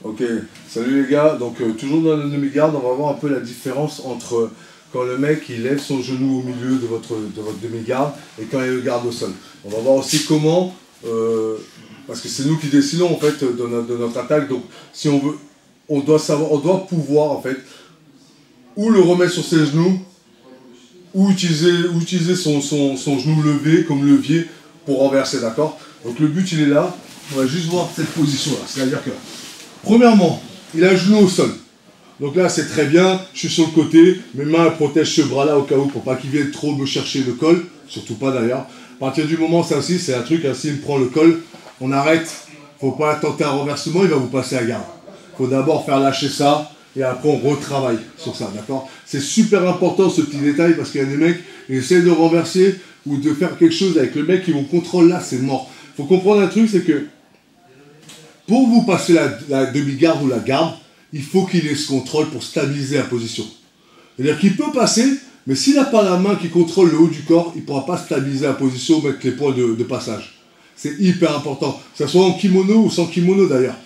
Ok, salut les gars. Donc toujours dans la demi-garde, on va voir un peu la différence entre quand le mec il lève son genou au milieu de votre demi-garde et quand il le garde au sol. On va voir aussi comment, parce que c'est nous qui décidons en fait de notre attaque. Donc si on veut, on doit savoir, on doit pouvoir en fait ou le remettre sur ses genoux ou utiliser son genou levé comme levier pour renverser, d'accord? Donc le but il est là. On va juste voir cette position là, c'est-à-dire que premièrement, il a le genou au sol. Donc là, c'est très bien. Je suis sur le côté. Mes mains protègent ce bras-là au cas où pour pas qu'il vienne trop me chercher le col. Surtout pas d'ailleurs. À partir du moment, ça aussi, c'est un truc. Hein, s'il me prend le col, on arrête. Faut pas tenter un renversement. Il va vous passer à garde. Faut d'abord faire lâcher ça. Et après, on retravaille sur ça. D'accord? C'est super important ce petit détail parce qu'il y a des mecs qui essaient de renverser ou de faire quelque chose avec le mec qui vous contrôle là. C'est mort. Faut comprendre un truc, c'est que pour vous passer la demi-garde ou la garde, il faut qu'il ait ce contrôle pour stabiliser la position. C'est-à-dire qu'il peut passer, mais s'il n'a pas la main qui contrôle le haut du corps, il ne pourra pas stabiliser la position, mettre les points de passage. C'est hyper important. Que ce soit en kimono ou sans kimono d'ailleurs.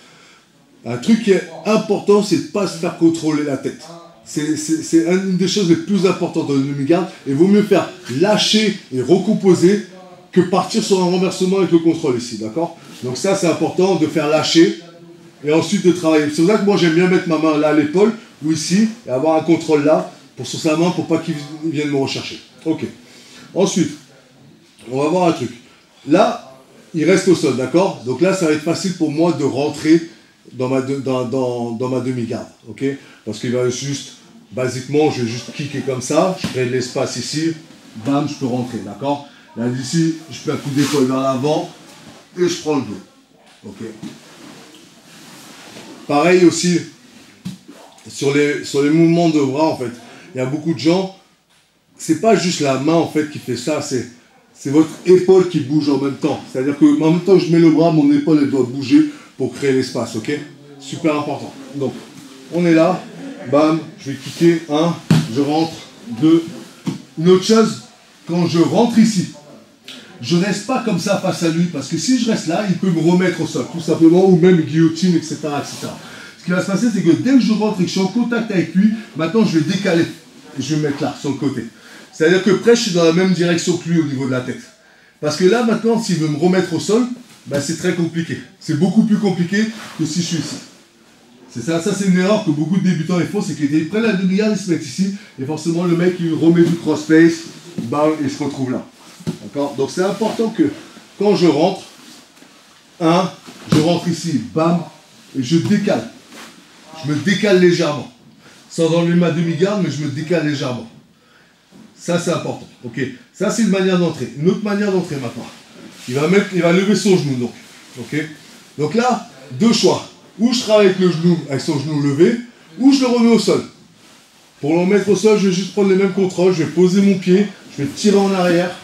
Un truc qui est important, c'est de ne pas se faire contrôler la tête. C'est une des choses les plus importantes dans une demi-garde. Et il vaut mieux faire lâcher et recomposer que partir sur un renversement avec le contrôle ici, d'accord? Donc ça, c'est important de faire lâcher et ensuite de travailler. C'est pour ça que moi, j'aime bien mettre ma main là à l'épaule ou ici et avoir un contrôle là sur sa main pour pas qu'il vienne me rechercher. Ok. Ensuite, on va voir un truc. Là, il reste au sol, d'accord? Donc là, ça va être facile pour moi de rentrer dans ma demi-garde, ok? Parce qu'il va juste, basiquement, je vais juste kicker comme ça, je crée de l'espace ici, bam, je peux rentrer, d'accord? Là, d'ici, je fais un coup d'épaule vers l'avant et je prends le dos. Ok. Pareil aussi, sur les mouvements de bras, en fait, il y a beaucoup de gens, c'est pas juste la main, en fait, qui fait ça, c'est votre épaule qui bouge en même temps. C'est-à-dire que en même temps que je mets le bras, mon épaule, elle doit bouger pour créer l'espace, ok? Super important. Donc, on est là, bam, je vais kicker, 1, je rentre, 2. Une autre chose, quand je rentre ici, je ne reste pas comme ça face à lui, parce que si je reste là, il peut me remettre au sol, tout simplement, ou même guillotine, etc., etc. Ce qui va se passer, c'est que dès que je rentre et que je suis en contact avec lui, maintenant je vais décaler, et je vais me mettre là, sur le côté. C'est-à-dire que près, je suis dans la même direction que lui au niveau de la tête. Parce que là, maintenant, s'il veut me remettre au sol, ben, c'est très compliqué. C'est beaucoup plus compliqué que si je suis ici. C'est ça, c'est une erreur que beaucoup de débutants font, c'est qu'ils prennent la demi-garde, ils se mettent ici, et forcément le mec il remet du cross-face, bam, et se retrouve là. D'accord? Donc c'est important que quand je rentre, je rentre ici, bam, et je décale. Je me décale légèrement. Sans enlever ma demi-garde, mais je me décale légèrement. Ça c'est important. Ok? Ça c'est une manière d'entrer. Une autre manière d'entrer maintenant. Il va lever son genou donc. Ok? Donc là, deux choix. Ou je travaille avec le genou, avec son genou levé, ou je le remets au sol. Pour le remettre au sol, je vais juste prendre les mêmes contrôles, je vais poser mon pied, je vais tirer en arrière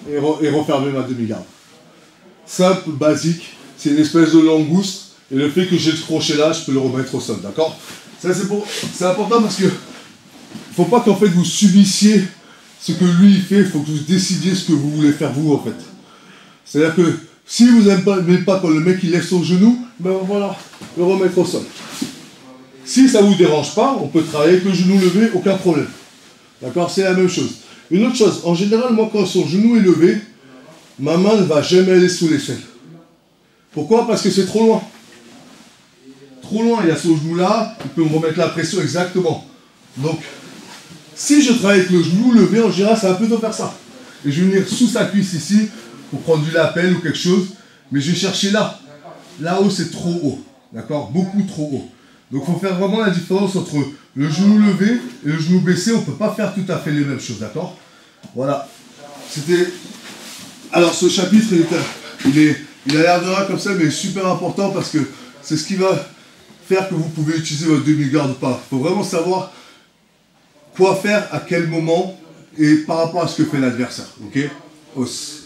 et refermer ma demi-garde. Simple, basique, c'est une espèce de langouste, et le fait que j'ai le crochet là, je peux le remettre au sol, d'accord? Ça c'est important parce que faut pas qu'en fait vous subissiez ce que lui il fait, il faut que vous décidiez ce que vous voulez faire vous en fait. C'est-à-dire que si vous n'aimez pas quand le mec il lève son genou, ben voilà, le remettre au sol. Si ça ne vous dérange pas, on peut travailler avec le genou levé, aucun problème. D'accord? C'est la même chose. Une autre chose, en général, moi quand son genou est levé, ma main ne va jamais aller sous l'aisselle. Pourquoi? Parce que c'est trop loin. Trop loin, il y a son genou là, il peut me remettre la pression exactement. Donc, si je travaille avec le genou levé, en général, c'est un peu de faire ça. Et je vais venir sous sa cuisse ici, pour prendre du lapel ou quelque chose, mais je vais chercher là. Là-haut, c'est trop haut. D'accord? Beaucoup trop haut. Donc, il faut faire vraiment la différence entre le genou levé et le genou baissé. On ne peut pas faire tout à fait les mêmes choses. D'accord? Voilà. C'était... Alors, ce chapitre, il a l'air de rien comme ça, mais super important parce que c'est ce qui va faire que vous pouvez utiliser votre demi-garde ou pas. Il faut vraiment savoir quoi faire, à quel moment et par rapport à ce que fait l'adversaire. Ok? Os.